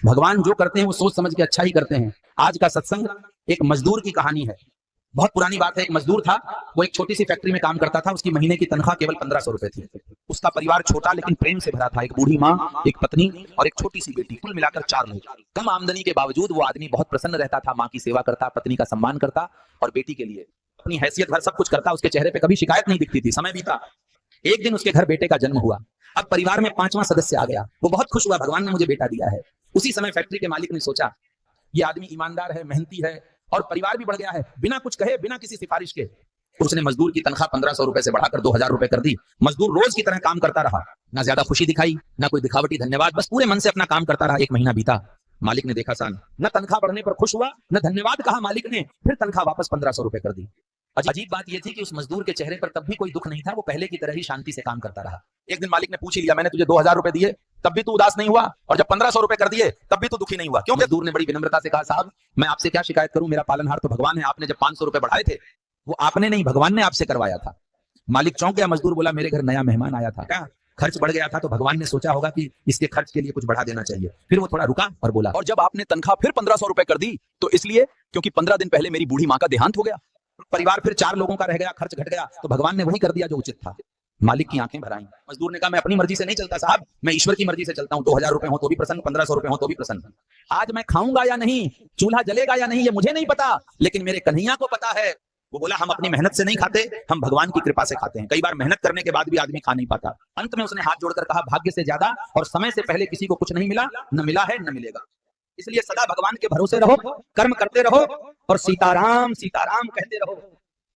भगवान जो करते हैं वो सोच समझ के अच्छा ही करते हैं। आज का सत्संग एक मजदूर की कहानी है। बहुत पुरानी बात है। एक मजदूर था, वो एक छोटी सी फैक्ट्री में काम करता था। उसकी महीने की तनख्वाह केवल 1500 रुपए थी। उसका परिवार छोटा लेकिन प्रेम से भरा था। एक बूढ़ी माँ, एक पत्नी और एक छोटी सी बेटी, कुल मिलाकर 4 लोग। कम आमदनी के बावजूद वो आदमी बहुत प्रसन्न रहता था। माँ की सेवा करता, पत्नी का सम्मान करता और बेटी के लिए अपनी हैसियत भर सब कुछ करता। उसके चेहरे पे कभी शिकायत नहीं दिखती थी। समय बीता, एक दिन उसके घर बेटे का जन्म हुआ। अब परिवार में 5वां सदस्य आ गया। वो बहुत खुश हुआ, भगवान ने मुझे बेटा दिया है। उसी समय फैक्ट्री के मालिक ने सोचा, ये आदमी ईमानदार है, मेहनती है और परिवार भी बढ़ गया है, बिना कुछ कहे, बिना किसी सिफारिश के उसने मजदूर की तनख्वाह 1500 रुपए से बढ़ाकर 2000 रुपए कर दी। मजदूर रोज की तरह काम करता रहा। ना ज्यादा खुशी दिखाई, ना कोई दिखावटी धन्यवाद, बस पूरे मन से अपना काम करता रहा। 1 महीना बीता। मालिक ने देखा सान, न तनख्वाह बढ़ने पर खुश हुआ, न धन्यवाद कहा मालिक ने। फिर तनख्वाह वापस 1500 रुपए कर दी। अजीब बात यह थी कि उस मजदूर के चेहरे पर तब भी कोई दुख नहीं था। वो पहले की तरह ही शांति से काम करता रहा। एक दिन मालिक ने पूछ ही लिया, मैंने तुझे 2000 रुपए दिए, तब भी तू उदास नहीं हुआ, और जब 1500 रुपए कर दिए तब भी तू दुखी नहीं हुआ, क्यों? मजदूर ने बड़ी विनम्रता से कहा, साहब मैं आपसे क्या शिकायत करूं, मेरा पालनहार तो भगवान है। आपने जब 500 रुपए बढ़ाए थे, वो आपने नहीं, भगवान ने आपसे करवाया था। मालिक चौंक गया। मजदूर बोला, मेरे घर नया मेहमान आया था, क्या खर्च बढ़ गया था तो भगवान ने सोचा होगा कि इसके खर्च के लिए कुछ बढ़ा देना चाहिए। फिर वो थोड़ा रुका और बोला, और जब आपने तनख्वाह फिर 1500 रुपए कर दी तो इसलिए क्योंकि 15 दिन पहले मेरी बूढ़ी माँ का देहांत हो गया, परिवार फिर 4 लोगों का रह गया, खर्च घट गया, तो भगवान ने वही कर दिया जो उचित था। मालिक की आंखें भर आईं। मजदूर ने कहा, मैं अपनी मर्जी से नहीं चलता साहब, मैं ईश्वर की मर्जी से चलता हूं। 2000 रुपए हो तो भी प्रसन्न, 1500 रुपए हो तो भी प्रसन्न। आज मैं खाऊंगा या नहीं, चूल्हा जलेगा या नहीं, ये मुझे नहीं पता, लेकिन मेरे कन्हैया को पता है। वो बोला, हम अपनी मेहनत से नहीं खाते, हम भगवान की कृपा से खाते हैं। कई बार मेहनत करने के बाद भी आदमी खा नहीं पाता। अंत में उसने हाथ जोड़कर कहा, भाग्य से ज्यादा और समय से पहले किसी को कुछ नहीं मिला, न मिला है न मिलेगा। इसलिए सदा भगवान के भरोसे रहो, कर्म करते रहो और सीताराम सीताराम कहते रहो।